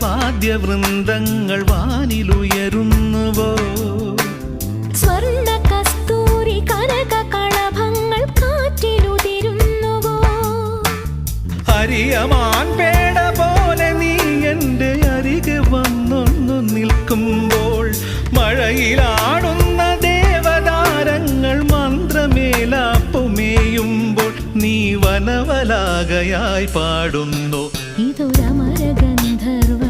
വാദ്യവൃന്ദങ്ങൾ വാനിലുയരുന്നുവോ? സ്വർണ്ണ കസ്തൂരി കനക കളഭങ്ങൾ കാറ്റിലുതിരുന്നുവോ? ഹരിയമാൻ പേട പോലെ നീ എൻ്റെ അരികെ വന്നൊന്നു നിൽക്കുമ്പോൾ, മഴയിലാടുന്ന ദേവതാരങ്ങൾ മന്ത്രമേലാപ്പുമേയുമ്പോൾ, നീ വനവലാകയായി പാടുന്നു. ഇതൊരമരഗന്ധർവ